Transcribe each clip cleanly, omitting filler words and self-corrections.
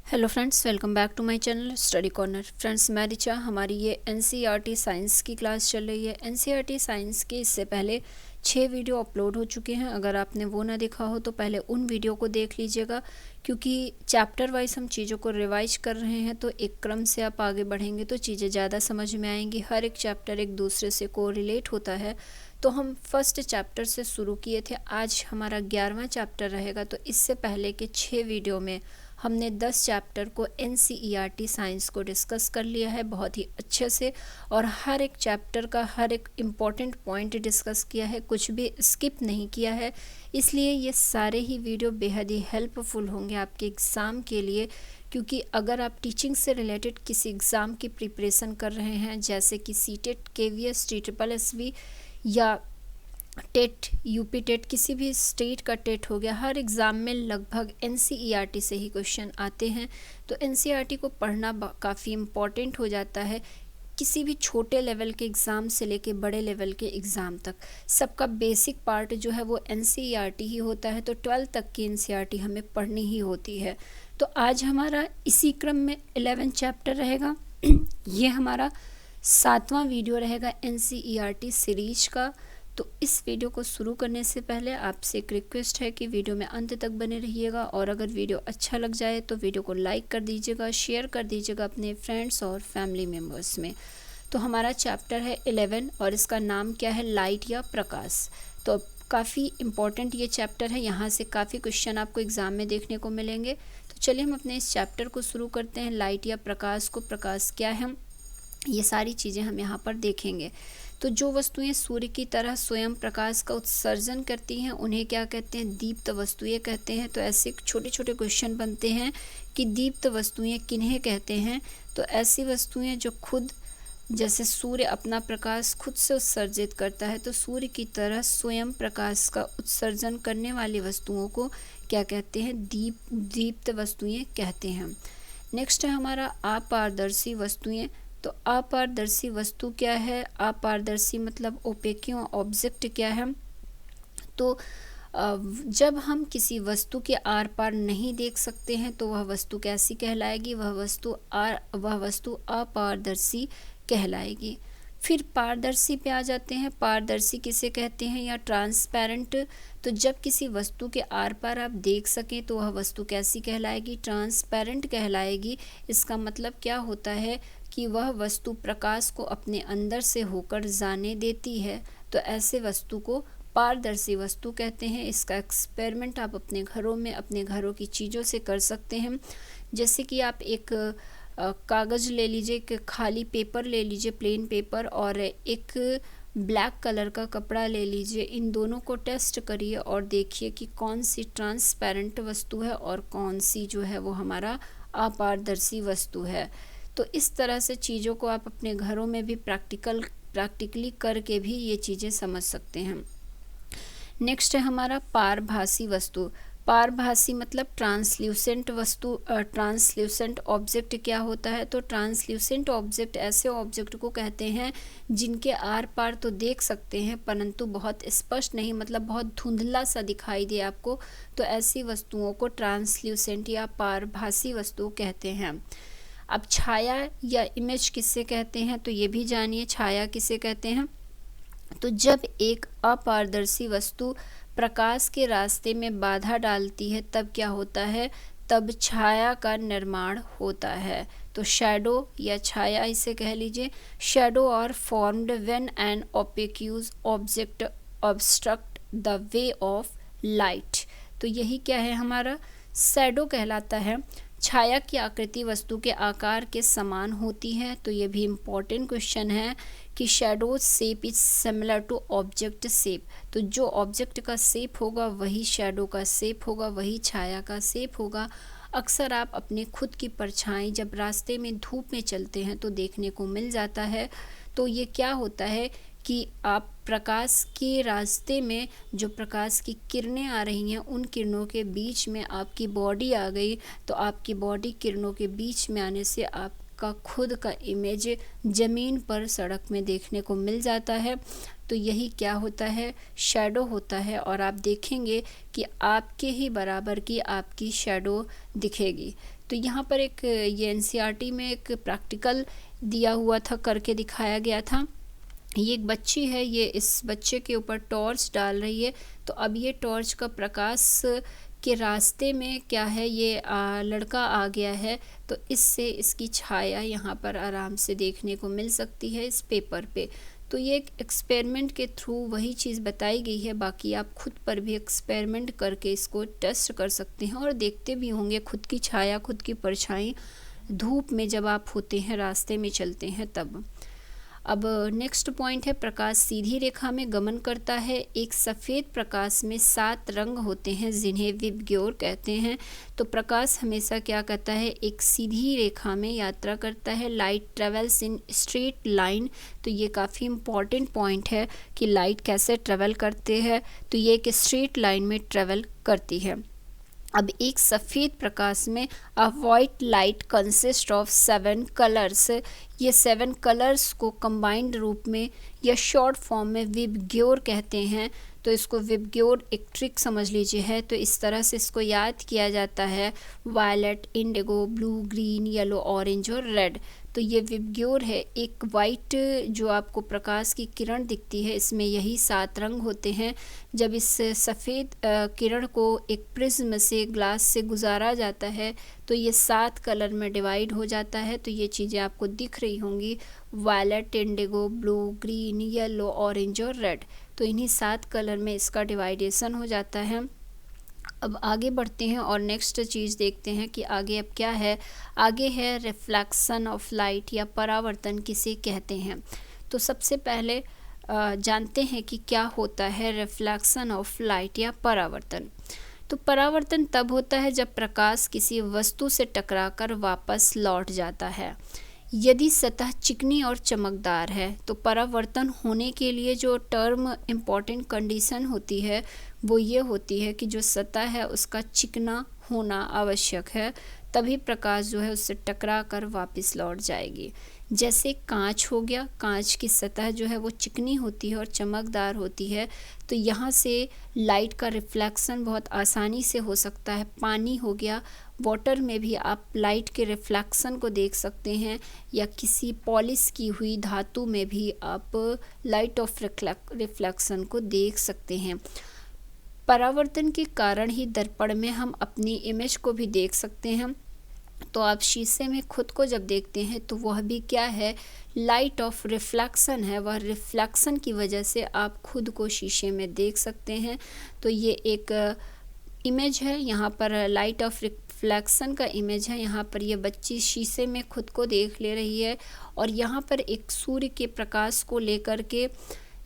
Hello friends, welcome back to my channel study corner. Friends, मैं रिचा। हमारी ये NCERT science की क्लास चल रही है। एनसीईआरटी साइंस के इससे पहले 6 वीडियो अपलोड हो चुके हैं। अगर आपने वो ना देखा हो तो पहले उन वीडियो को देख लीजिएगा, क्योंकि चैप्टर वाइज हम चीज़ों को रिवाइज कर रहे हैं, तो एक क्रम से आप आगे बढ़ेंगे तो चीज़ें ज़्यादा समझ में आएंगी। हर एक चैप्टर एक दूसरे से कोरिलेट होता है। तो हम फर्स्ट चैप्टर से शुरू किए थे, आज हमारा 11वां चैप्टर रहेगा। तो इससे पहले के 6 वीडियो में हमने 10 चैप्टर को एनसीईआरटी साइंस को डिस्कस कर लिया है बहुत ही अच्छे से, और हर एक चैप्टर का हर एक इम्पॉर्टेंट पॉइंट डिस्कस किया है, कुछ भी स्किप नहीं किया है। इसलिए ये सारे ही वीडियो बेहद ही हेल्पफुल होंगे आपके एग्ज़ाम के लिए, क्योंकि अगर आप टीचिंग से रिलेटेड किसी एग्ज़ाम की प्रिपरेशन कर रहे हैं, जैसे कि सीटेट, केवीएस, TSSB या टेट, यूपी टेट, किसी भी स्टेट का टेट हो गया, हर एग्ज़ाम में लगभग एनसीईआरटी से ही क्वेश्चन आते हैं। तो एनसीईआरटी को पढ़ना काफ़ी इम्पॉर्टेंट हो जाता है। किसी भी छोटे लेवल के एग्ज़ाम से लेके बड़े लेवल के एग्ज़ाम तक सबका बेसिक पार्ट जो है वो एनसीईआरटी ही होता है। तो 12th तक की एनसीईआरटी हमें पढ़नी ही होती है। तो आज हमारा इसी क्रम में 11 चैप्टर रहेगा। ये हमारा 7वां वीडियो रहेगा एनसीईआरटी सीरीज का। तो इस वीडियो को शुरू करने से पहले आपसे एक रिक्वेस्ट है कि वीडियो में अंत तक बने रहिएगा, और अगर वीडियो अच्छा लग जाए तो वीडियो को लाइक कर दीजिएगा, शेयर कर दीजिएगा अपने फ्रेंड्स और फैमिली मेम्बर्स में। तो हमारा चैप्टर है 11 और इसका नाम क्या है, लाइट या प्रकाश। तो काफ़ी इम्पॉर्टेंट ये चैप्टर है, यहाँ से काफ़ी क्वेश्चन आपको एग्ज़ाम में देखने को मिलेंगे। तो चलिए हम अपने इस चैप्टर को शुरू करते हैं। लाइट या प्रकाश को, प्रकाश क्या है, ये सारी चीज़ें हम यहाँ पर देखेंगे। तो जो वस्तुएं सूर्य की तरह स्वयं प्रकाश का उत्सर्जन करती हैं उन्हें क्या कहते हैं, दीप्त वस्तुएं कहते हैं। तो ऐसे छोटे छोटे क्वेश्चन बनते हैं कि दीप्त वस्तुएं किन्हें कहते हैं। तो ऐसी वस्तुएं जो खुद, जैसे सूर्य अपना प्रकाश खुद से उत्सर्जित करता है, तो सूर्य की तरह स्वयं प्रकाश का उत्सर्जन करने वाली वस्तुओं को क्या कहते हैं, दीप्त वस्तुएं कहते हैं। नेक्स्ट है हमारा अपारदर्शी वस्तुएं। तो अपारदर्शी वस्तु क्या है, अपारदर्शी मतलब ओपेक्यों ऑब्जेक्ट क्या है। तो जब हम किसी वस्तु के आर पार नहीं देख सकते हैं तो वह वस्तु कैसी कहलाएगी, वह वस्तु अपारदर्शी कहलाएगी। फिर पारदर्शी पे आ जाते हैं। पारदर्शी किसे कहते हैं, या ट्रांसपेरेंट। तो जब किसी वस्तु के आर पार आप देख सकें तो वह वस्तु कैसी कहलाएगी, ट्रांसपेरेंट कहलाएगी। इसका मतलब क्या होता है कि वह वस्तु प्रकाश को अपने अंदर से होकर जाने देती है। तो ऐसे वस्तु को पारदर्शी वस्तु कहते हैं। इसका एक्सपेरिमेंट आप अपने घरों में, अपने घरों की चीज़ों से कर सकते हैं। जैसे कि आप एक कागज़ ले लीजिए, एक खाली पेपर ले लीजिए, प्लेन पेपर, और एक ब्लैक कलर का कपड़ा ले लीजिए। इन दोनों को टेस्ट करिए और देखिए कि कौन सी ट्रांसपेरेंट वस्तु है और कौन सी जो है वो हमारा अपारदर्शी वस्तु है। तो इस तरह से चीज़ों को आप अपने घरों में भी प्रैक्टिकली करके भी ये चीज़ें समझ सकते हैं। नेक्स्ट है हमारा पारभासी वस्तु। पारभासी मतलब ट्रांसल्यूसेंट वस्तु। ट्रांसल्यूसेंट ऑब्जेक्ट क्या होता है, तो ट्रांसल्यूसेंट ऑब्जेक्ट ऐसे ऑब्जेक्ट को कहते हैं जिनके आर पार तो देख सकते हैं परंतु बहुत स्पष्ट नहीं, मतलब बहुत धुंधला सा दिखाई दे आपको। तो ऐसी वस्तुओं को ट्रांसल्यूसेंट या पारभासी वस्तु कहते हैं। अब छाया या इमेज किससे कहते हैं, तो ये भी जानिए, छाया किसे कहते हैं। तो जब एक अपारदर्शी वस्तु प्रकाश के रास्ते में बाधा डालती है तब क्या होता है, तब छाया का निर्माण होता है। तो शैडो या छाया इसे कह लीजिए। Shadow are formed when an opaque object obstruct the way of light. तो यही क्या है, हमारा शैडो कहलाता है। छाया की आकृति वस्तु के आकार के समान होती है। तो ये भी इम्पॉर्टेंट क्वेश्चन है कि shadow shape is similar to object shape. तो जो ऑब्जेक्ट का शेप होगा वही शैडो का शेप होगा, वही छाया का शेप होगा। अक्सर आप अपने खुद की परछाई जब रास्ते में धूप में चलते हैं तो देखने को मिल जाता है। तो ये क्या होता है कि आप प्रकाश के रास्ते में जो प्रकाश की किरणें आ रही हैं उन किरणों के बीच में आपकी बॉडी आ गई, तो आपकी बॉडी किरणों के बीच में आने से आपका खुद का इमेज ज़मीन पर, सड़क में देखने को मिल जाता है। तो यही क्या होता है, शैडो होता है। और आप देखेंगे कि आपके ही बराबर की आपकी शैडो दिखेगी। तो यहाँ पर एक ये एनसीईआरटी में एक प्रैक्टिकल दिया हुआ था, करके दिखाया गया था। ये एक बच्ची है, ये इस बच्चे के ऊपर टॉर्च डाल रही है। तो अब ये टॉर्च का प्रकाश के रास्ते में क्या है, ये लड़का आ गया है, तो इससे इसकी छाया यहाँ पर आराम से देखने को मिल सकती है इस पेपर पे। तो ये एक एक्सपेरिमेंट के थ्रू वही चीज़ बताई गई है। बाकी आप खुद पर भी एक्सपेरिमेंट करके इसको टेस्ट कर सकते हैं और देखते भी होंगे खुद की छाया, खुद की परछाई धूप में जब आप होते हैं, रास्ते में चलते हैं तब। अब नेक्स्ट पॉइंट है, प्रकाश सीधी रेखा में गमन करता है। एक सफ़ेद प्रकाश में 7 रंग होते हैं जिन्हें विबग्योर कहते हैं। तो प्रकाश हमेशा क्या करता है, एक सीधी रेखा में यात्रा करता है। Light travels in straight line. तो ये काफ़ी इम्पॉर्टेंट पॉइंट है कि लाइट कैसे ट्रेवल करते हैं। तो ये एक स्ट्रेट लाइन में ट्रेवल करती है। अब एक सफ़ेद प्रकाश में अ white light consist of 7 colours. ये 7 कलर्स को कंबाइंड रूप में या शॉर्ट फॉर्म में विबग्योर कहते हैं। तो इसको विबग्योर एक ट्रिक समझ लीजिए है। तो इस तरह से इसको याद किया जाता है, violet, indigo, blue, green, yellow, orange और रेड। तो ये विबग्योर है। एक वाइट जो आपको प्रकाश की किरण दिखती है, इसमें यही 7 रंग होते हैं। जब इस सफ़ेद किरण को एक प्रिज्म से, ग्लास से गुजारा जाता है, तो ये 7 कलर में डिवाइड हो जाता है। तो ये चीज़ें आपको दिख रही होंगी, violet, indigo, blue, green, yellow, orange और रेड। तो इन्हीं 7 कलर में इसका डिवाइडेशन हो जाता है। अब आगे बढ़ते हैं और नेक्स्ट चीज़ देखते हैं कि आगे अब क्या है। आगे है रिफ्लेक्शन ऑफ लाइट या परावर्तन किसे कहते हैं। तो सबसे पहले जानते हैं कि क्या होता है रिफ्लेक्शन ऑफ लाइट या परावर्तन। तो परावर्तन तब होता है जब प्रकाश किसी वस्तु से टकराकर वापस लौट जाता है। यदि सतह चिकनी और चमकदार है तो परावर्तन होने के लिए जो टर्म इम्पॉर्टेंट कंडीशन होती है वो ये होती है कि जो सतह है उसका चिकना होना आवश्यक है, तभी प्रकाश जो है उससे टकरा कर वापस लौट जाएगी। जैसे कांच हो गया, कांच की सतह जो है वो चिकनी होती है और चमकदार होती है, तो यहाँ से लाइट का रिफ्लेक्शन बहुत आसानी से हो सकता है। पानी हो गया, वाटर में भी आप लाइट के रिफ्लेक्शन को देख सकते हैं, या किसी पॉलिश की हुई धातु में भी आप लाइट ऑफ रिफ्लेक्शन को देख सकते हैं। परावर्तन के कारण ही दर्पण में हम अपनी इमेज को भी देख सकते हैं। तो आप शीशे में खुद को जब देखते हैं तो वह भी क्या है, लाइट ऑफ रिफ्लेक्शन है। वह रिफ्लेक्शन की वजह से आप खुद को शीशे में देख सकते हैं। तो ये एक इमेज है, यहाँ पर लाइट ऑफ रिफ्लेक्शन का इमेज है। यहाँ पर ये बच्ची शीशे में खुद को देख ले रही है, और यहाँ पर एक सूर्य के प्रकाश को लेकर के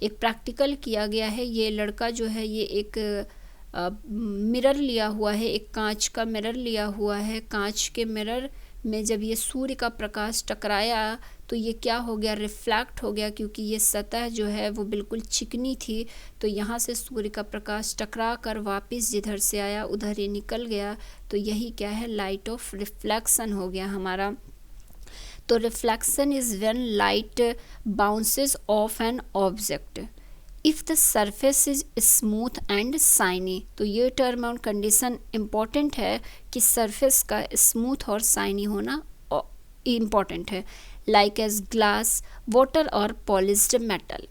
एक प्रैक्टिकल किया गया है। ये लड़का जो है ये एक मिरर लिया हुआ है, एक कांच का मिरर लिया हुआ है। कांच के मिरर में जब ये सूर्य का प्रकाश टकराया तो ये क्या हो गया, रिफ्लेक्ट हो गया, क्योंकि ये सतह जो है वो बिल्कुल चिकनी थी। तो यहाँ से सूर्य का प्रकाश टकरा कर वापस जिधर से आया उधर ही निकल गया। तो यही क्या है, लाइट ऑफ रिफ्लेक्शन हो गया हमारा। तो reflection is when light bounces of an object if the surface is smooth and shiny. तो ये टर्म और कंडीशन इम्पॉर्टेंट है कि सरफेस का स्मूथ और शाइनी होना इम्पॉर्टेंट है, लाइक एज ग्लास, वाटर और polished metal.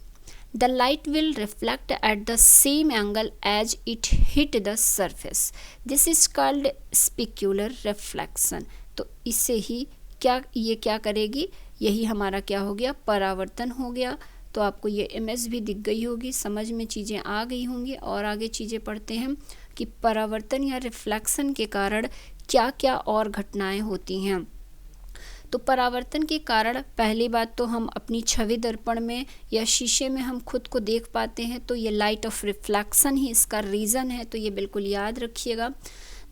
The light will reflect at the same angle as it hit the surface. This is called specular reflection. तो इससे ही ये क्या करेगी, यही हमारा क्या हो गया, परावर्तन हो गया। तो आपको ये इमेज भी दिख गई होगी, समझ में चीज़ें आ गई होंगी। और आगे चीज़ें पढ़ते हैं कि परावर्तन या रिफ्लेक्शन के कारण क्या क्या और घटनाएं होती हैं। तो परावर्तन के कारण पहली बात तो हम अपनी छवि दर्पण में या शीशे में हम खुद को देख पाते हैं, तो ये लाइट ऑफ रिफ्लेक्शन ही इसका रीज़न है। तो ये बिल्कुल याद रखिएगा।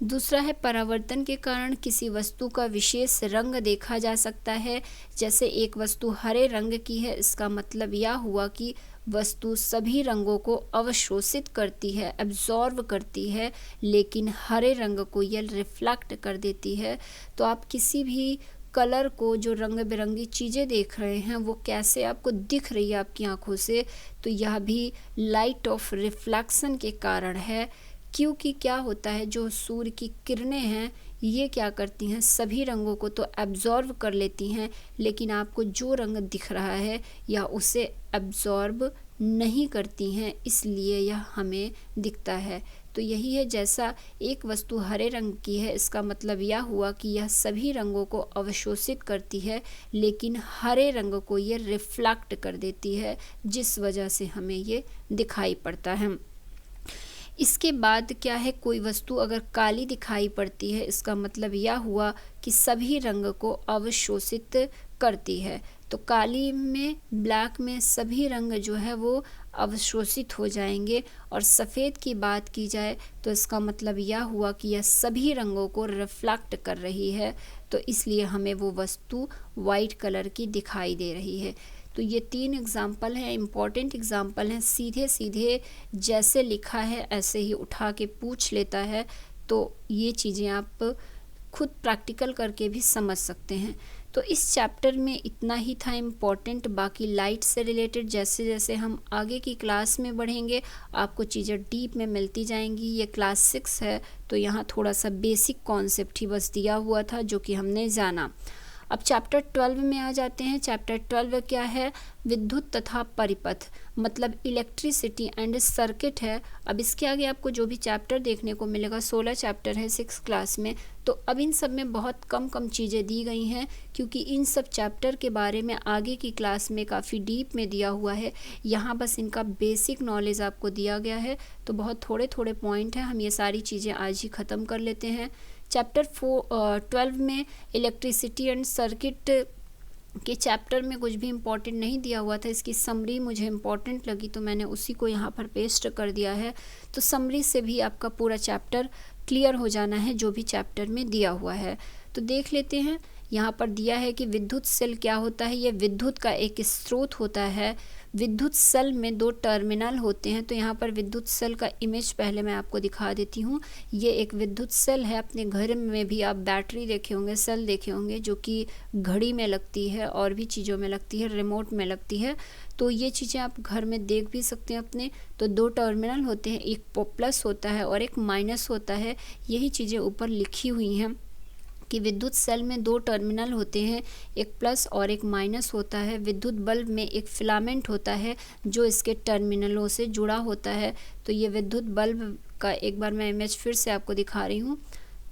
दूसरा है, परावर्तन के कारण किसी वस्तु का विशेष रंग देखा जा सकता है। जैसे एक वस्तु हरे रंग की है, इसका मतलब यह हुआ कि वस्तु सभी रंगों को अवशोषित करती है, एब्जॉर्व करती है, लेकिन हरे रंग को यह रिफ्लेक्ट कर देती है। तो आप किसी भी कलर को, जो रंग बिरंगी चीज़ें देख रहे हैं वो कैसे आपको दिख रही है आपकी आंखों से, तो यह भी लाइट ऑफ रिफ्लेक्शन के कारण है। क्योंकि क्या होता है, जो सूर्य की किरणें हैं ये क्या करती हैं, सभी रंगों को तो एब्जॉर्ब कर लेती हैं, लेकिन आपको जो रंग दिख रहा है या उसे एब्जॉर्ब नहीं करती हैं, इसलिए यह हमें दिखता है। तो यही है, जैसा एक वस्तु हरे रंग की है इसका मतलब यह हुआ कि यह सभी रंगों को अवशोषित करती है, लेकिन हरे रंग को ये रिफ्लेक्ट कर देती है, जिस वजह से हमें ये दिखाई पड़ता है। इसके बाद क्या है, कोई वस्तु अगर काली दिखाई पड़ती है इसका मतलब यह हुआ कि सभी रंग को अवशोषित करती है। तो काली में, ब्लैक में सभी रंग जो है वो अवशोषित हो जाएंगे। और सफ़ेद की बात की जाए तो इसका मतलब यह हुआ कि यह सभी रंगों को रिफ्लेक्ट कर रही है, तो इसलिए हमें वो वस्तु वाइट कलर की दिखाई दे रही है। तो ये 3 एग्जाम्पल हैं, इम्पॉर्टेंट एग्जाम्पल हैं, सीधे सीधे जैसे लिखा है ऐसे ही उठा के पूछ लेता है। तो ये चीज़ें आप खुद प्रैक्टिकल करके भी समझ सकते हैं। तो इस चैप्टर में इतना ही था इम्पॉर्टेंट। बाकी लाइट से रिलेटेड जैसे जैसे हम आगे की क्लास में बढ़ेंगे आपको चीज़ें डीप में मिलती जाएंगी। ये क्लास 6 है तो यहाँ थोड़ा सा बेसिक कॉन्सेप्ट ही बस दिया हुआ था जो कि हमने जाना। अब चैप्टर 12 में आ जाते हैं। चैप्टर 12 क्या है, विद्युत तथा परिपथ, मतलब इलेक्ट्रिसिटी एंड सर्किट है। अब इसके आगे आपको जो भी चैप्टर देखने को मिलेगा, 16 चैप्टर है 6 क्लास में, तो अब इन सब में बहुत कम चीज़ें दी गई हैं, क्योंकि इन सब चैप्टर के बारे में आगे की क्लास में काफ़ी डीप में दिया हुआ है। यहाँ बस इनका बेसिक नॉलेज आपको दिया गया है, तो बहुत थोड़े थोड़े पॉइंट हैं, हम ये सारी चीज़ें आज ही ख़त्म कर लेते हैं। चैप्टर 12 में इलेक्ट्रिसिटी एंड सर्किट के चैप्टर में कुछ भी इम्पोर्टेंट नहीं दिया हुआ था, इसकी समरी मुझे इम्पोर्टेंट लगी तो मैंने उसी को यहाँ पर पेस्ट कर दिया है। तो समरी से भी आपका पूरा चैप्टर क्लियर हो जाना है जो भी चैप्टर में दिया हुआ है। तो देख लेते हैं, यहाँ पर दिया है कि विद्युत सेल क्या होता है। ये विद्युत का एक स्रोत होता है। विद्युत सेल में 2 टर्मिनल होते हैं। तो यहाँ पर विद्युत सेल का इमेज पहले मैं आपको दिखा देती हूँ। ये एक विद्युत सेल है। अपने घर में भी आप बैटरी देखे होंगे, सेल देखे होंगे, जो कि घड़ी में लगती है और भी चीज़ों में लगती है, रिमोट में लगती है। तो ये चीज़ें आप घर में देख भी सकते हैं अपने। तो 2 टर्मिनल होते हैं, एक प्लस होता है और एक माइनस होता है। यही चीज़ें ऊपर लिखी हुई हैं कि विद्युत सेल में 2 टर्मिनल होते हैं, एक प्लस और एक माइनस होता है। विद्युत बल्ब में एक फिलामेंट होता है जो इसके टर्मिनलों से जुड़ा होता है। तो ये विद्युत बल्ब का एक बार मैं इमेज फिर से आपको दिखा रही हूँ,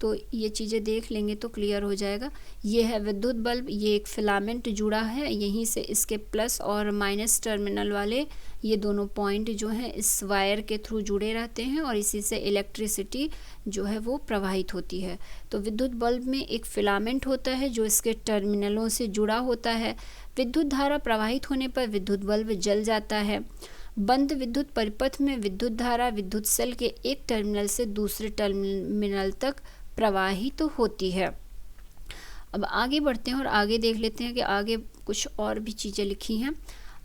तो ये चीज़ें देख लेंगे तो क्लियर हो जाएगा। ये है विद्युत बल्ब, ये एक फिलामेंट जुड़ा है, यहीं से इसके प्लस और माइनस टर्मिनल वाले ये दोनों पॉइंट जो हैं इस वायर के थ्रू जुड़े रहते हैं और इसी से इलेक्ट्रिसिटी जो है वो प्रवाहित होती है। तो विद्युत बल्ब में एक फिलामेंट होता है जो इसके टर्मिनलों से जुड़ा होता है। विद्युत धारा प्रवाहित होने पर विद्युत बल्ब जल जाता है। बंद विद्युत परिपथ में विद्युत धारा विद्युत सेल के एक टर्मिनल से दूसरे टर्मिनल तक प्रवाहित होती है। अब आगे बढ़ते हैं और आगे देख लेते हैं कि आगे कुछ और भी चीज़ें लिखी हैं।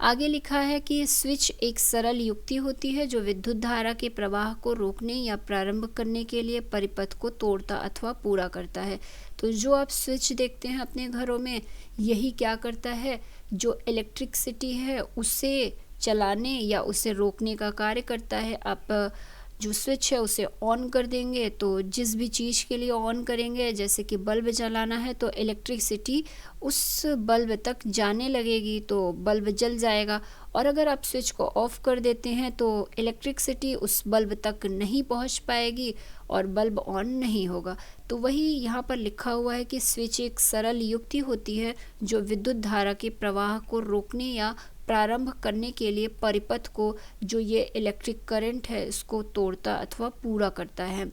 आगे लिखा है कि स्विच एक सरल युक्ति होती है जो विद्युत धारा के प्रवाह को रोकने या प्रारंभ करने के लिए परिपथ को तोड़ता अथवा पूरा करता है। तो जो आप स्विच देखते हैं अपने घरों में, यही क्या करता है, जो इलेक्ट्रिसिटी है उसे चलाने या उसे रोकने का कार्य करता है। आप जो स्विच है उसे ऑन कर देंगे तो जिस भी चीज़ के लिए ऑन करेंगे, जैसे कि बल्ब जलाना है तो इलेक्ट्रिसिटी उस बल्ब तक जाने लगेगी तो बल्ब जल जाएगा। और अगर आप स्विच को ऑफ़ कर देते हैं तो इलेक्ट्रिसिटी उस बल्ब तक नहीं पहुंच पाएगी और बल्ब ऑन नहीं होगा। तो वही यहाँ पर लिखा हुआ है कि स्विच एक सरल युक्ति होती है जो विद्युत धारा के प्रवाह को रोकने या प्रारंभ करने के लिए परिपथ को, जो ये इलेक्ट्रिक करंट है, इसको तोड़ता अथवा पूरा करता है।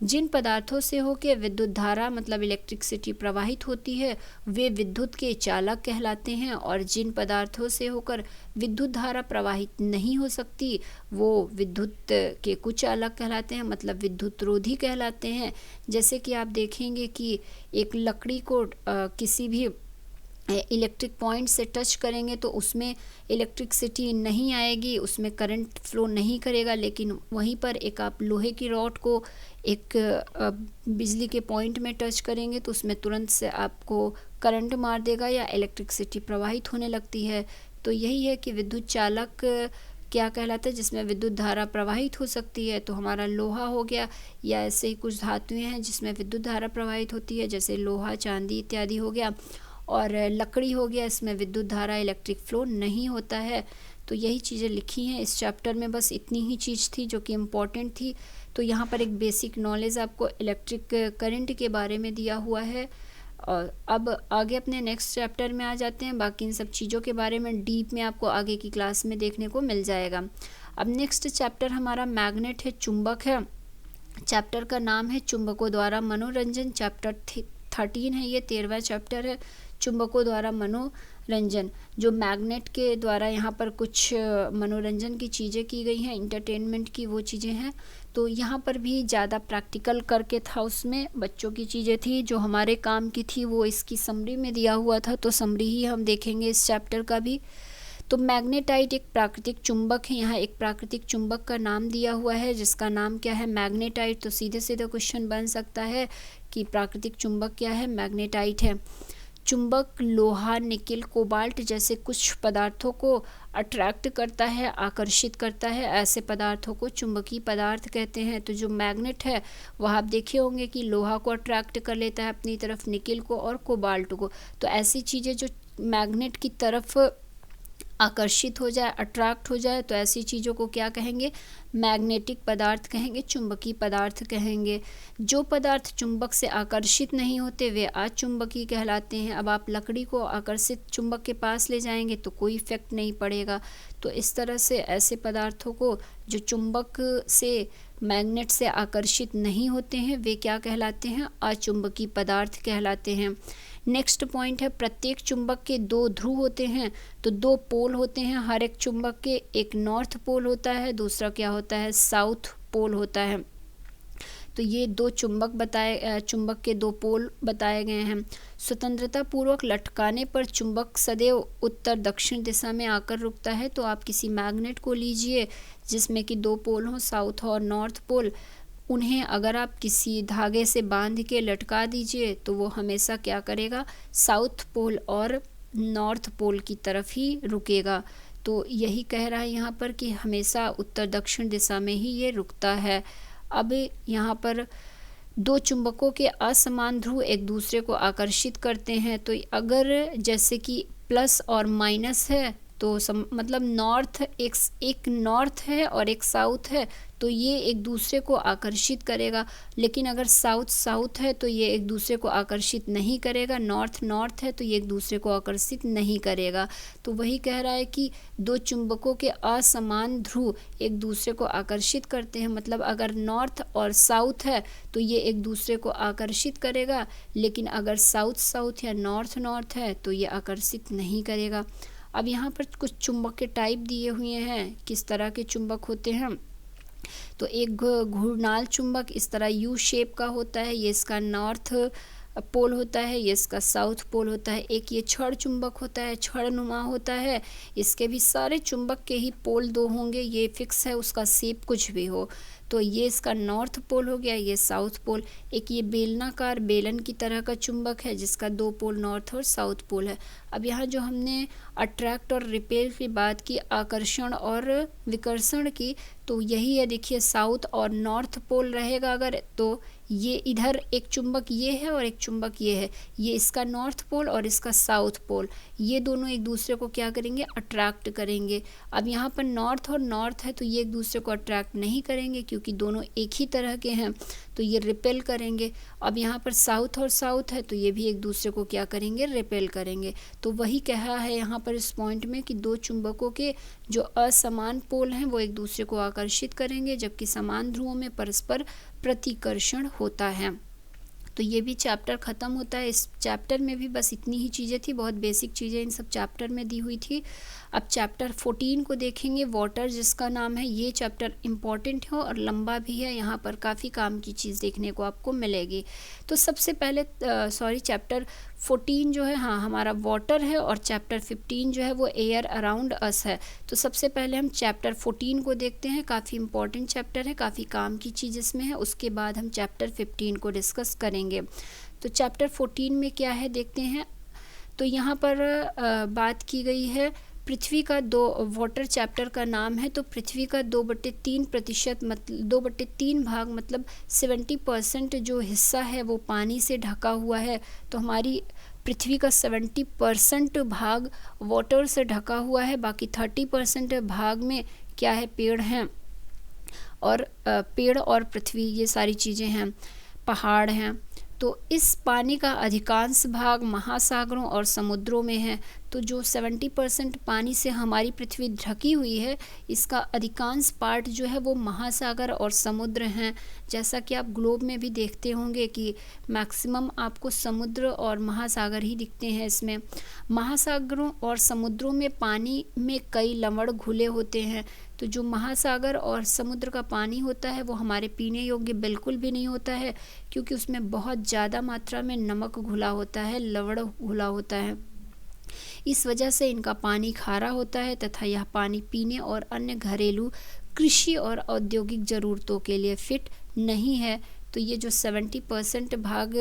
जिन पदार्थों से होकर विद्युत धारा मतलब इलेक्ट्रिसिटी प्रवाहित होती है वे विद्युत के चालक कहलाते हैं, और जिन पदार्थों से होकर विद्युत धारा प्रवाहित नहीं हो सकती वो विद्युत के कुचालक कहलाते हैं, मतलब विद्युत रोधी कहलाते हैं। जैसे कि आप देखेंगे कि एक लकड़ी को किसी भी इलेक्ट्रिक पॉइंट से टच करेंगे तो उसमें इलेक्ट्रिसिटी नहीं आएगी, उसमें करंट फ्लो नहीं करेगा। लेकिन वहीं पर एक आप लोहे की रॉड को एक बिजली के पॉइंट में टच करेंगे तो उसमें तुरंत से आपको करंट मार देगा या इलेक्ट्रिसिटी प्रवाहित होने लगती है। तो यही है कि विद्युत चालक क्या कहलाता है, जिसमें विद्युत धारा प्रवाहित हो सकती है। तो हमारा लोहा हो गया, या ऐसे ही कुछ धातुएं हैं जिसमें विद्युत धारा प्रवाहित होती है, जैसे लोहा, चांदी इत्यादि हो गया। और लकड़ी हो गया, इसमें विद्युत धारा, इलेक्ट्रिक फ्लो नहीं होता है। तो यही चीज़ें लिखी हैं इस चैप्टर में, बस इतनी ही चीज़ थी जो कि इम्पॉर्टेंट थी। तो यहाँ पर एक बेसिक नॉलेज आपको इलेक्ट्रिक करंट के बारे में दिया हुआ है। और अब आगे अपने नेक्स्ट चैप्टर में आ जाते हैं। बाकी इन सब चीज़ों के बारे में डीप में आपको आगे की क्लास में देखने को मिल जाएगा। अब नेक्स्ट चैप्टर हमारा मैग्नेट है, चुंबक है। चैप्टर का नाम है चुंबकों द्वारा मनोरंजन। चैप्टर 13 है, ये 13वां चैप्टर है, चुंबकों द्वारा मनोरंजन। जो मैग्नेट के द्वारा यहाँ पर कुछ मनोरंजन की चीज़ें की गई हैं, इंटरटेनमेंट की वो चीज़ें हैं। तो यहाँ पर भी ज़्यादा प्रैक्टिकल करके था, उसमें बच्चों की चीज़ें थी। जो हमारे काम की थी वो इसकी समरी में दिया हुआ था, तो समरी ही हम देखेंगे इस चैप्टर का भी। तो मैग्नेटाइट एक प्राकृतिक चुंबक है। यहाँ एक प्राकृतिक चुंबक का नाम दिया हुआ है जिसका नाम क्या है, मैग्नेटाइट। तो सीधे सीधे क्वेश्चन बन सकता है कि प्राकृतिक चुंबक क्या है, मैग्नेटाइट है। चुंबक लोहा, निकेल, कोबाल्ट जैसे कुछ पदार्थों को अट्रैक्ट करता है, आकर्षित करता है। ऐसे पदार्थों को चुंबकीय पदार्थ कहते हैं। तो जो मैग्नेट है वह आप देखे होंगे कि लोहा को अट्रैक्ट कर लेता है अपनी तरफ, निकेल को और कोबाल्ट को। तो ऐसी चीज़ें जो मैग्नेट की तरफ आकर्षित हो जाए, अट्रैक्ट हो जाए, तो ऐसी चीज़ों को क्या कहेंगे, मैग्नेटिक पदार्थ कहेंगे, चुंबकीय पदार्थ कहेंगे। जो पदार्थ चुंबक से आकर्षित नहीं होते वे अचुंबकीय कहलाते हैं। अब आप लकड़ी को आकर्षित चुंबक के पास ले जाएंगे तो कोई इफेक्ट नहीं पड़ेगा। तो इस तरह से ऐसे पदार्थों को जो चुंबक से, मैग्नेट से आकर्षित नहीं होते हैं वे क्या कहलाते हैं, अचुंबकीय पदार्थ कहलाते हैं। नेक्स्ट पॉइंट है, प्रत्येक चुंबक के दो ध्रुव होते हैं। तो दो पोल होते हैं हर एक चुंबक के, एक नॉर्थ पोल होता है, दूसरा क्या होता है, साउथ पोल होता है। तो ये दो चुंबक के दो पोल बताए गए हैं। स्वतंत्रता पूर्वक लटकाने पर चुंबक सदैव उत्तर दक्षिण दिशा में आकर रुकता है। तो आप किसी मैग्नेट को लीजिए जिसमें कि दो पोल हों, साउथ और नॉर्थ पोल। उन्हें अगर आप किसी धागे से बांध के लटका दीजिए तो वो हमेशा क्या करेगा, साउथ पोल और नॉर्थ पोल की तरफ ही रुकेगा। तो यही कह रहा है यहाँ पर कि हमेशा उत्तर दक्षिण दिशा में ही ये रुकता है। अब यहाँ पर दो चुंबकों के असमान ध्रुव एक दूसरे को आकर्षित करते हैं। तो अगर जैसे कि प्लस और माइनस है तो मतलब नॉर्थ, एक नॉर्थ है और एक साउथ है तो ये एक दूसरे को आकर्षित करेगा। लेकिन अगर साउथ साउथ है तो ये एक दूसरे को आकर्षित नहीं करेगा, नॉर्थ नॉर्थ है तो ये एक दूसरे को आकर्षित नहीं करेगा। तो वही कह रहा है कि दो चुंबकों के असमान ध्रुव एक दूसरे को आकर्षित करते हैं। मतलब अगर नॉर्थ और साउथ है तो ये एक दूसरे को आकर्षित करेगा, लेकिन अगर साउथ साउथ या नॉर्थ नॉर्थ है तो ये आकर्षित नहीं करेगा। अब यहाँ पर कुछ चुंबक के टाइप दिए हुए हैं, किस तरह के चुंबक होते हैं। तो एक घूर्णन चुंबक इस तरह यू शेप का होता है, ये इसका नॉर्थ पोल होता है, ये इसका साउथ पोल होता है। एक ये छड़ चुंबक होता है, छड़ नुमा होता है, इसके भी सारे चुंबक के ही पोल दो होंगे, ये फिक्स है, उसका शेप कुछ भी हो। तो ये इसका नॉर्थ पोल हो गया, ये साउथ पोल। एक ये बेलनाकार बेलन की तरह का चुंबक है जिसका दो पोल नॉर्थ और साउथ पोल है। अब यहाँ जो हमने अट्रैक्ट और रिपेल की बात की, आकर्षण और विकर्षण की, तो यही है। देखिए साउथ और नॉर्थ पोल रहेगा अगर, तो ये इधर एक चुंबक ये है और एक चुंबक ये है, ये इसका नॉर्थ पोल और इसका साउथ पोल, ये दोनों एक दूसरे को क्या करेंगे, अट्रैक्ट करेंगे। अब यहाँ पर नॉर्थ और नॉर्थ है तो ये एक दूसरे को अट्रैक्ट नहीं करेंगे क्योंकि दोनों एक ही तरह के हैं, तो ये रिपेल करेंगे। अब यहाँ पर साउथ और साउथ है तो ये भी एक दूसरे को क्या करेंगे, रिपेल करेंगे। तो वही कहा है यहाँ पर इस पॉइंट में कि दो चुंबकों के जो असमान पोल हैं वो एक दूसरे को आकर्षित करेंगे, जबकि समान ध्रुवों में परस्पर प्रतिकर्षण होता है। तो ये भी चैप्टर ख़त्म होता है। इस चैप्टर में भी बस इतनी ही चीज़ें थी, बहुत बेसिक चीज़ें इन सब चैप्टर में दी हुई थी। अब चैप्टर 14 को देखेंगे, वाटर जिसका नाम है। ये चैप्टर इम्पॉर्टेंट है और लंबा भी है, यहाँ पर काफ़ी काम की चीज़ देखने को आपको मिलेगी। तो सबसे पहले चैप्टर 14 जो है, हाँ, हमारा वाटर है, और चैप्टर 15 जो है वो एयर अराउंड अस है। तो सबसे पहले हम चैप्टर 14 को देखते हैं, काफ़ी इंपॉर्टेंट चैप्टर है, काफ़ी काम की चीज़ इसमें है। उसके बाद हम चैप्टर 15 को डिस्कस करेंगे। तो चैप्टर 14 में क्या है देखते हैं। तो यहाँ पर बात की गई है पृथ्वी का वाटर चैप्टर का नाम है। तो पृथ्वी का 2/3% मतलब 2/3 भाग मतलब 70% जो हिस्सा है वो पानी से ढका हुआ है। तो हमारी पृथ्वी का 70% भाग वाटर से ढका हुआ है, बाकी 30% भाग में क्या है, पेड़ हैं, और पेड़ और पृथ्वी ये सारी चीज़ें हैं, पहाड़ हैं। तो इस पानी का अधिकांश भाग महासागरों और समुद्रों में है। तो जो 70% पानी से हमारी पृथ्वी ढकी हुई है, इसका अधिकांश पार्ट जो है वो महासागर और समुद्र हैं। जैसा कि आप ग्लोब में भी देखते होंगे कि मैक्सिमम आपको समुद्र और महासागर ही दिखते हैं इसमें। महासागरों और समुद्रों में पानी में कई लवण घुले होते हैं। तो जो महासागर और समुद्र का पानी होता है वो हमारे पीने योग्य बिल्कुल भी नहीं होता है, क्योंकि उसमें बहुत ज़्यादा मात्रा में नमक घुला होता है, लवण घुला होता है। इस वजह से इनका पानी खारा होता है तथा यह पानी पीने और अन्य घरेलू, कृषि और औद्योगिक ज़रूरतों के लिए फिट नहीं है। तो ये जो 70% भाग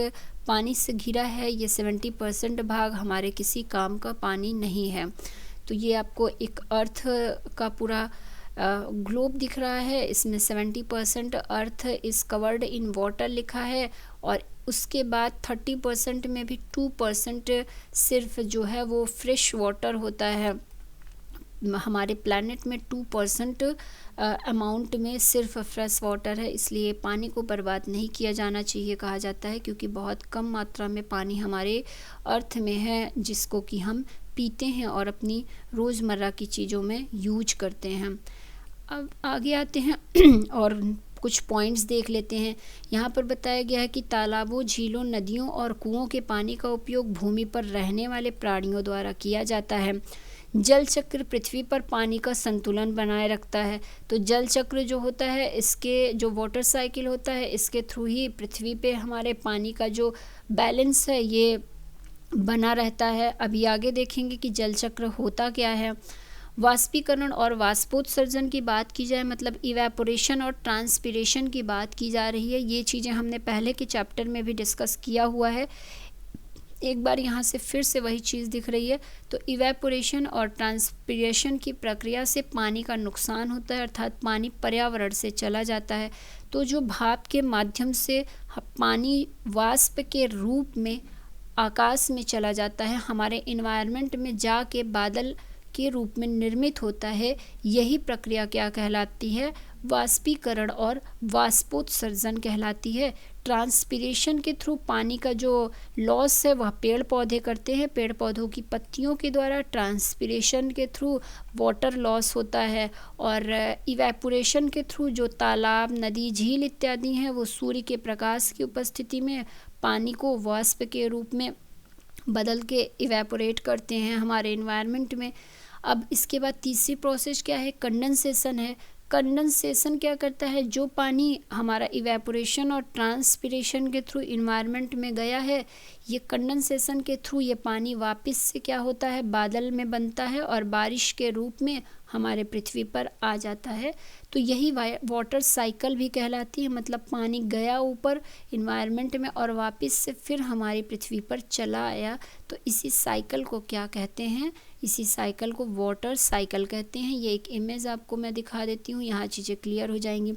पानी से घिरा है, ये 70% भाग हमारे किसी काम का पानी नहीं है। तो ये आपको एक अर्थ का पूरा ग्लोब दिख रहा है। इसमें 70% earth is covered in water लिखा है, और उसके बाद 30% में भी 2% सिर्फ जो है वो फ्रेश वाटर होता है। हमारे प्लैनेट में 2% अमाउंट में सिर्फ फ्रेश वाटर है, इसलिए पानी को बर्बाद नहीं किया जाना चाहिए कहा जाता है, क्योंकि बहुत कम मात्रा में पानी हमारे अर्थ में है जिसको कि हम पीते हैं और अपनी रोज़मर्रा की चीज़ों में यूज करते हैं। अब आगे आते हैं और कुछ पॉइंट्स देख लेते हैं। यहाँ पर बताया गया है कि तालाबों, झीलों, नदियों और कुओं के पानी का उपयोग भूमि पर रहने वाले प्राणियों द्वारा किया जाता है। जल चक्र पृथ्वी पर पानी का संतुलन बनाए रखता है। तो जल चक्र जो होता है, इसके जो वाटर साइकिल होता है, इसके थ्रू ही पृथ्वी पे हमारे पानी का जो बैलेंस है ये बना रहता है। अभी आगे देखेंगे कि जल चक्र होता क्या है। वाष्पीकरण और वाष्पोत्सर्जन की बात की जाए, मतलब इवेपोरेशन और ट्रांसपिरेशन की बात की जा रही है। ये चीज़ें हमने पहले के चैप्टर में भी डिस्कस किया हुआ है। एक बार यहाँ से फिर से वही चीज़ दिख रही है। तो इवेपोरेशन और ट्रांसपिरेशन की प्रक्रिया से पानी का नुकसान होता है, अर्थात पानी पर्यावरण से चला जाता है। तो जो भाप के माध्यम से पानी वाष्प के रूप में आकाश में चला जाता है, हमारे इन्वायरमेंट में जाके बादल के रूप में निर्मित होता है, यही प्रक्रिया क्या कहलाती है, वाष्पीकरण और वाष्पोत्सर्जन कहलाती है। ट्रांसपिरेशन के थ्रू पानी का जो लॉस है वह पेड़ पौधे करते हैं, पेड़ पौधों की पत्तियों के द्वारा। ट्रांसपिरेशन के थ्रू वाटर लॉस होता है, और इवेपोरेशन के थ्रू जो तालाब, नदी, झील इत्यादि हैं वो सूर्य के प्रकाश की उपस्थिति में पानी को वाष्प के रूप में बदल के इवेपोरेट करते हैं हमारे इन्वायरमेंट में। अब इसके बाद तीसरी प्रोसेस क्या है, कंडेंसेशन है। कंडेंसेशन क्या करता है, जो पानी हमारा इवेपोरेशन और ट्रांसपिरेशन के थ्रू इन्वायरमेंट में गया है, ये कंडेंसेशन के थ्रू ये पानी वापस से क्या होता है, बादल में बनता है और बारिश के रूप में हमारे पृथ्वी पर आ जाता है। तो यही वाटर साइकिल भी कहलाती है, मतलब पानी गया ऊपर इन्वायरमेंट में और वापस से फिर हमारी पृथ्वी पर चला आया। तो इसी साइकिल को क्या कहते हैं, इसी साइकिल को वाटर साइकिल कहते हैं। ये एक इमेज आपको मैं दिखा देती हूँ, यहाँ चीज़ें क्लियर हो जाएंगी।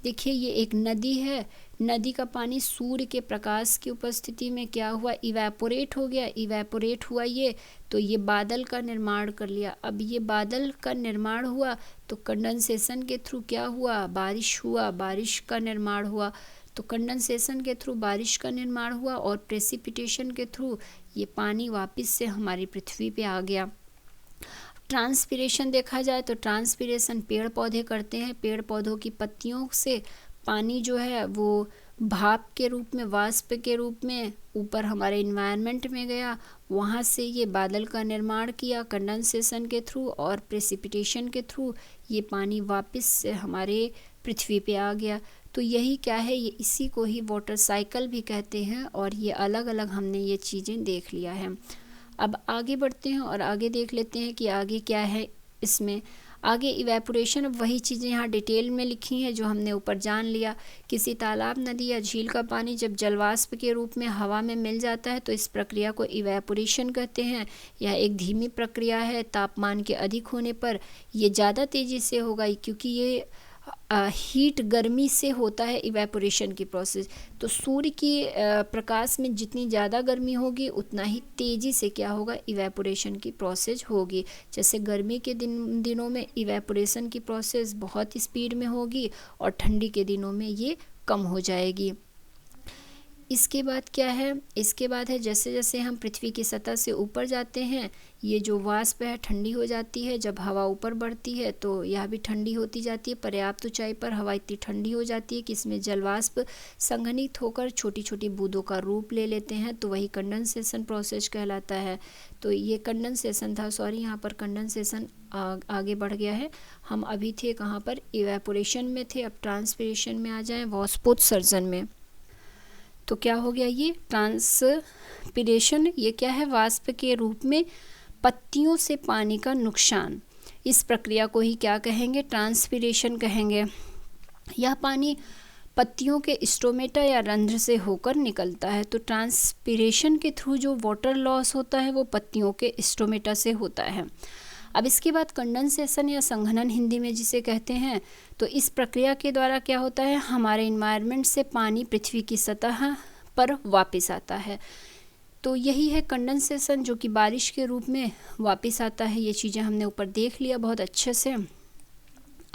देखिए ये एक नदी है, नदी का पानी सूर्य के प्रकाश की उपस्थिति में क्या हुआ, इवेपोरेट हो गया। इवेपोरेट हुआ ये, तो ये बादल का निर्माण कर लिया। अब ये बादल का निर्माण हुआ तो कंडेंसेशन के थ्रू क्या हुआ, बारिश हुआ, बारिश का निर्माण हुआ। तो कंडेंसेशन के थ्रू बारिश का निर्माण हुआ और प्रेसिपिटेशन के थ्रू ये पानी वापस से हमारी पृथ्वी पे आ गया। ट्रांसपिरेशन देखा जाए तो ट्रांसपिरेशन पेड़ पौधे करते हैं, पेड़ पौधों की पत्तियों से पानी जो है वो भाप के रूप में, वाष्प के रूप में ऊपर हमारे इन्वायरमेंट में गया, वहाँ से ये बादल का निर्माण किया कंडेंसेशन के थ्रू, और प्रेसिपिटेशन के थ्रू ये पानी वापस से हमारे पृथ्वी पे आ गया। तो यही क्या है, ये इसी को ही वाटर साइकिल भी कहते हैं, और ये अलग अलग हमने ये चीज़ें देख लिया है। अब आगे बढ़ते हैं और आगे देख लेते हैं कि आगे क्या है इसमें। आगे इवेपोरेशन, अब वही चीज़ें यहाँ डिटेल में लिखी हैं जो हमने ऊपर जान लिया। किसी तालाब, नदी या झील का पानी जब जलवाष्प के रूप में हवा में मिल जाता है तो इस प्रक्रिया को इवेपोरेशन कहते हैं। यह एक धीमी प्रक्रिया है, तापमान के अधिक होने पर ये ज़्यादा तेज़ी से होगा, क्योंकि ये हीट, गर्मी से होता है इवेपोरेशन की प्रोसेस। तो सूर्य की प्रकाश में जितनी ज़्यादा गर्मी होगी उतना ही तेज़ी से क्या होगा, इवेपोरेशन की प्रोसेस होगी। जैसे गर्मी के दिनों में इवेपोरेशन की प्रोसेस बहुत स्पीड में होगी और ठंडी के दिनों में ये कम हो जाएगी। इसके बाद क्या है, इसके बाद है जैसे जैसे हम पृथ्वी की सतह से ऊपर जाते हैं, ये जो वाष्प है ठंडी हो जाती है। जब हवा ऊपर बढ़ती है तो यह भी ठंडी होती जाती है। पर्याप्त ऊंचाई पर हवा इतनी ठंडी हो जाती है कि इसमें जलवाष्प संघनित होकर छोटी छोटी बूंदों का रूप ले लेते हैं, तो वही कंडेंसेशन प्रोसेस कहलाता है। तो ये कंडेंसेशन था, सॉरी यहाँ पर कंडेंसेशन आगे बढ़ गया है। हम अभी थे कहाँ पर, इवेपोरेशन में थे, अब ट्रांसपिरेशन में आ जाएँ, वाष्पोत्सर्जन में। तो क्या हो गया, ये ट्रांसपिरेशन, ये क्या है, वाष्प के रूप में पत्तियों से पानी का नुकसान। इस प्रक्रिया को ही क्या कहेंगे, ट्रांसपिरेशन कहेंगे। यह पानी पत्तियों के स्टोमेटा या रंध्र से होकर निकलता है। तो ट्रांसपिरेशन के थ्रू जो वाटर लॉस होता है वो पत्तियों के स्टोमेटा से होता है। अब इसके बाद कंडेंसेशन या संघनन हिंदी में जिसे कहते हैं, तो इस प्रक्रिया के द्वारा क्या होता है, हमारे इन्वायरमेंट से पानी पृथ्वी की सतह पर वापस आता है। तो यही है कंडेंसेशन, जो कि बारिश के रूप में वापस आता है। ये चीज़ें हमने ऊपर देख लिया बहुत अच्छे से।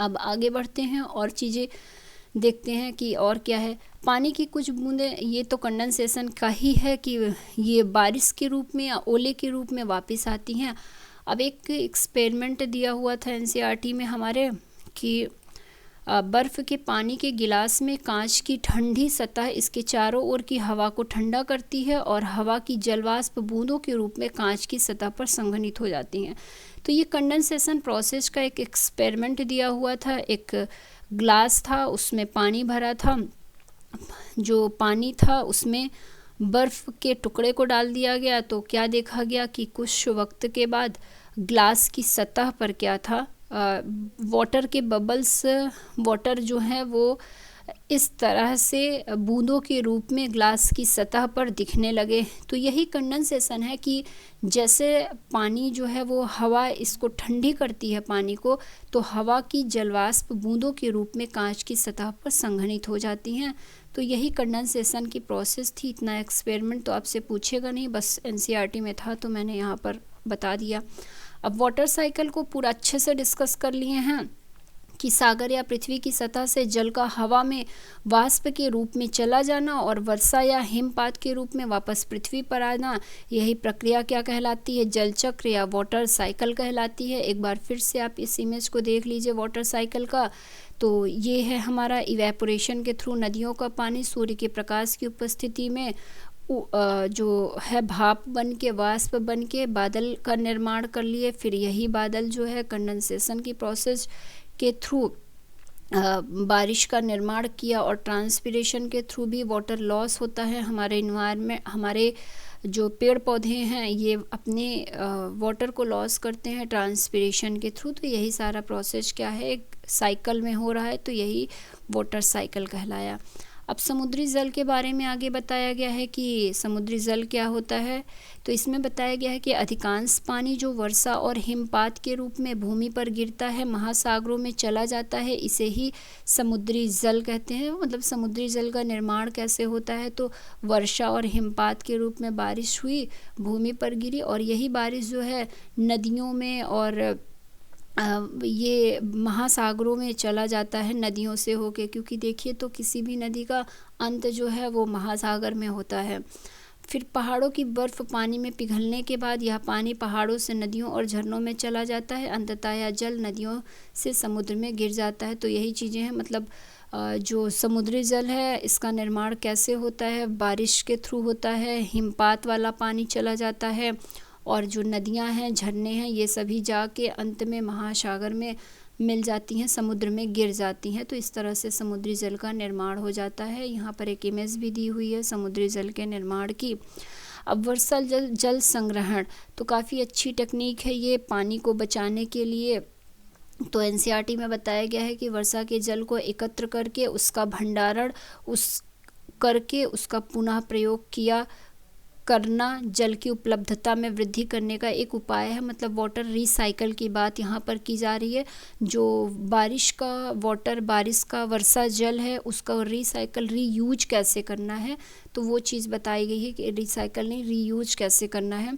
अब आगे बढ़ते हैं और चीज़ें देखते हैं कि और क्या है। पानी की कुछ बूंदें, ये तो कंडेंसेशन का ही है कि ये बारिश के रूप में या ओले के रूप में वापस आती हैं। अब एक एक्सपेरिमेंट दिया हुआ था एनसीईआरटी में हमारे कि बर्फ़ के पानी के गिलास में कांच की ठंडी सतह इसके चारों ओर की हवा को ठंडा करती है और हवा की जलवाष्प बूंदों के रूप में कांच की सतह पर संघनित हो जाती हैं। तो ये कंडेंसेशन प्रोसेस का एक एक्सपेरिमेंट दिया हुआ था। एक ग्लास था, उसमें पानी भरा था, जो पानी था उसमें बर्फ़ के टुकड़े को डाल दिया गया। तो क्या देखा गया कि कुछ वक्त के बाद ग्लास की सतह पर क्या था, वाटर के बबल्स, वाटर जो है वो इस तरह से बूंदों के रूप में ग्लास की सतह पर दिखने लगे। तो यही कंडेंसेशन है कि जैसे पानी जो है वो हवा इसको ठंडी करती है पानी को, तो हवा की जलवाष्प बूंदों के रूप में कांच की सतह पर संघनित हो जाती हैं। तो यही कंडेंसेशन की प्रोसेस थी। इतना एक्सपेरिमेंट तो आपसे पूछेगा नहीं, बस एनसीईआरटी में था तो मैंने यहाँ पर बता दिया। अब वाटर साइकिल को पूरा अच्छे से डिस्कस कर लिए हैं कि सागर या पृथ्वी की सतह से जल का हवा में वाष्प के रूप में चला जाना और वर्षा या हिमपात के रूप में वापस पृथ्वी पर आना, यही प्रक्रिया क्या कहलाती है, जल चक्र या वाटर साइकिल कहलाती है। एक बार फिर से आप इस इमेज को देख लीजिए वाटर साइकिल का। तो ये है हमारा इवेपोरेशन के थ्रू नदियों का पानी सूर्य के प्रकाश की उपस्थिति में जो है भाप बन के, वाष्प बन के बादल का निर्माण कर लिए। फिर यही बादल जो है कंडेंसेशन की प्रोसेस के थ्रू बारिश का निर्माण किया, और ट्रांसपिरेशन के थ्रू भी वाटर लॉस होता है। हमारे इन्वायरमेंट, हमारे जो पेड़ पौधे हैं ये अपने वाटर को लॉस करते हैं ट्रांसपिरेशन के थ्रू। तो यही सारा प्रोसेस क्या है, एक साइकिल में हो रहा है, तो यही वाटर साइकिल कहलाया। अब समुद्री जल के बारे में आगे बताया गया है कि समुद्री जल क्या होता है। तो इसमें बताया गया है कि अधिकांश पानी जो वर्षा और हिमपात के रूप में भूमि पर गिरता है महासागरों में चला जाता है, इसे ही समुद्री जल कहते हैं। मतलब समुद्री जल का निर्माण कैसे होता है, तो वर्षा और हिमपात के रूप में बारिश हुई, भूमि पर गिरी, और यही बारिश जो है नदियों में और ये महासागरों में चला जाता है नदियों से होके, क्योंकि देखिए तो किसी भी नदी का अंत जो है वो महासागर में होता है। फिर पहाड़ों की बर्फ़ पानी में पिघलने के बाद यह पानी पहाड़ों से नदियों और झरनों में चला जाता है। अंततः यह जल नदियों से समुद्र में गिर जाता है। तो यही चीज़ें हैं, मतलब जो समुद्री जल है इसका निर्माण कैसे होता है, बारिश के थ्रू होता है, हिमपात वाला पानी चला जाता है, और जो नदियां हैं, झरने हैं, ये सभी जाके अंत में महासागर में मिल जाती हैं, समुद्र में गिर जाती हैं। तो इस तरह से समुद्री जल का निर्माण हो जाता है। यहाँ पर एक इमेज भी दी हुई है समुद्री जल के निर्माण की। अब वर्षा जल संग्रहण तो काफ़ी अच्छी टेक्निक है ये पानी को बचाने के लिए। तो एनसीईआरटी में बताया गया है कि वर्षा के जल को एकत्र करके उसका भंडारण करके उसका पुनः प्रयोग करना जल की उपलब्धता में वृद्धि करने का एक उपाय है। मतलब वाटर रिसाइकल की बात यहाँ पर की जा रही है। जो बारिश का वाटर, बारिश का वर्षा जल है, उसका रिसाइकल रीयूज कैसे करना है, तो वो चीज़ बताई गई है कि रिसाइकल नहीं, रीयूज कैसे करना है।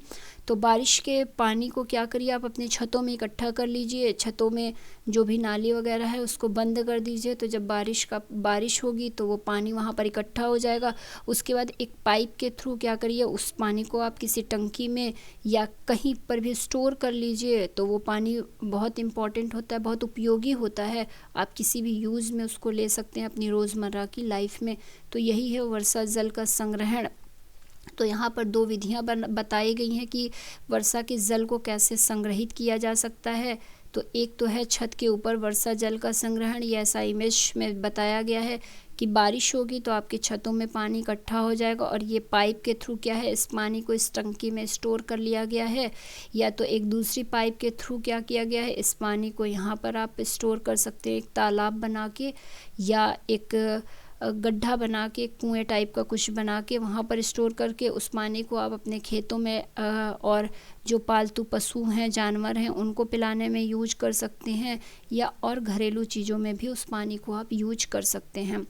तो बारिश के पानी को क्या करिए, आप अपने छतों में इकट्ठा कर लीजिए। छतों में जो भी नाली वगैरह है उसको बंद कर दीजिए। तो जब बारिश होगी तो वो पानी वहाँ पर इकट्ठा हो जाएगा। उसके बाद एक पाइप के थ्रू क्या करिए, उस पानी को आप किसी टंकी में या कहीं पर भी स्टोर कर लीजिए। तो वो पानी बहुत इम्पॉर्टेंट होता है, बहुत उपयोगी होता है। आप किसी भी यूज़ में उसको ले सकते हैं अपनी रोज़मर्रा की लाइफ में। तो यही है वर्षा जल का संग्रहण। तो यहाँ पर 2 विधियाँ बताई गई हैं कि वर्षा के जल को कैसे संग्रहित किया जा सकता है। तो एक तो है छत के ऊपर वर्षा जल का संग्रहण। ये ऐसा इमेज में बताया गया है कि बारिश होगी तो आपके छतों में पानी इकट्ठा हो जाएगा, और ये पाइप के थ्रू क्या है, इस पानी को इस टंकी में स्टोर कर लिया गया है। या तो एक दूसरी पाइप के थ्रू क्या किया गया है, इस पानी को यहाँ पर आप स्टोर कर सकते हैं, एक तालाब बना के या एक गड्ढा बना के, कुएं टाइप का कुछ बना के वहाँ पर स्टोर करके उस पानी को आप अपने खेतों में और जो पालतू पशु हैं, जानवर हैं, उनको पिलाने में यूज कर सकते हैं, या और घरेलू चीज़ों में भी उस पानी को आप यूज कर सकते हैं।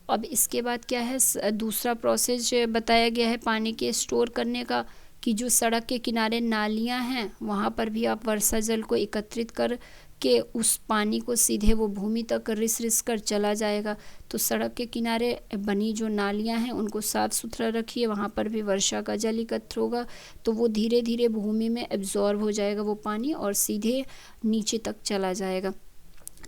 अब इसके बाद क्या है, दूसरा प्रोसेस बताया गया है पानी के स्टोर करने का, कि जो सड़क के किनारे नालियाँ हैं वहाँ पर भी आप वर्षा जल को एकत्रित कर के उस पानी को सीधे वो भूमि तक रिस कर चला जाएगा। तो सड़क के किनारे बनी जो नालियाँ हैं उनको साफ़ सुथरा रखिए, वहाँ पर भी वर्षा का जल एकत्र होगा तो वो धीरे धीरे भूमि में एब्जॉर्ब हो जाएगा वो पानी, और सीधे नीचे तक चला जाएगा।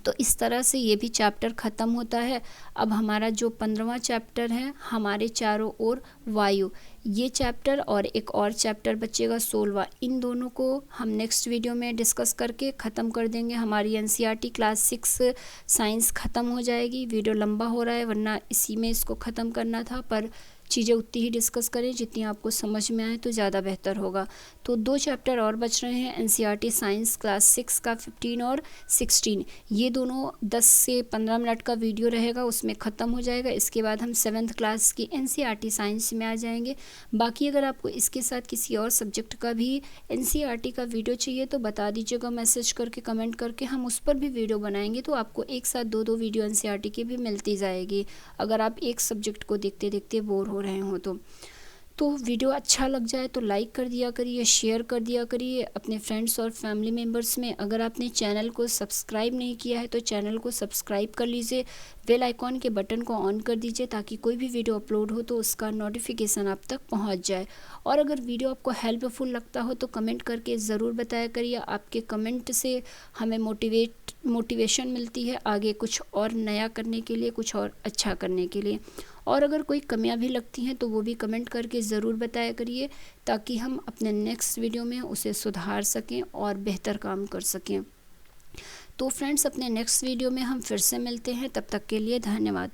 तो इस तरह से ये भी चैप्टर ख़त्म होता है। अब हमारा जो 15वां चैप्टर है, हमारे चारों ओर वायु, ये चैप्टर और एक और चैप्टर बचेगा 16वां। इन दोनों को हम नेक्स्ट वीडियो में डिस्कस करके ख़त्म कर देंगे। हमारी एनसीईआरटी क्लास 6 साइंस ख़त्म हो जाएगी। वीडियो लंबा हो रहा है, वरना इसी में इसको ख़त्म करना था, पर चीज़ें उतनी ही डिस्कस करें जितनी आपको समझ में आए तो ज़्यादा बेहतर होगा। तो 2 चैप्टर और बच रहे हैं एनसीईआरटी साइंस क्लास 6 का 15 और 16। ये दोनों 10 से 15 मिनट का वीडियो रहेगा, उसमें ख़त्म हो जाएगा। इसके बाद हम 7th क्लास की एनसीईआरटी साइंस में आ जाएंगे। बाकी अगर आपको इसके साथ किसी और सब्जेक्ट का भी एनसीईआरटी का वीडियो चाहिए तो बता दीजिएगा, मैसेज करके, कमेंट करके, हम उस पर भी वीडियो बनाएंगे। तो आपको एक साथ 2 वीडियो एनसीईआरटी की भी मिलती जाएगी, अगर आप एक सब्जेक्ट को देखते देखते बोर हो रहे हो तो वीडियो अच्छा लग जाए तो लाइक कर दिया करिए, शेयर कर दिया करिए अपने फ्रेंड्स और फैमिली मेम्बर्स में। अगर आपने चैनल को सब्सक्राइब नहीं किया है तो चैनल को सब्सक्राइब कर लीजिए, बेल आइकॉन के बटन को ऑन कर दीजिए ताकि कोई भी वीडियो अपलोड हो तो उसका नोटिफिकेशन आप तक पहुंच जाए। और अगर वीडियो आपको हेल्पफुल लगता हो तो कमेंट करके ज़रूर बताया करिए। आपके कमेंट से हमें मोटिवेशन मिलती है आगे कुछ और नया करने के लिए, कुछ और अच्छा करने के लिए। और अगर कोई कमियां भी लगती हैं तो वो भी कमेंट करके ज़रूर बताया करिए ताकि हम अपने नेक्स्ट वीडियो में उसे सुधार सकें और बेहतर काम कर सकें। तो फ्रेंड्स, अपने नेक्स्ट वीडियो में हम फिर से मिलते हैं, तब तक के लिए धन्यवाद।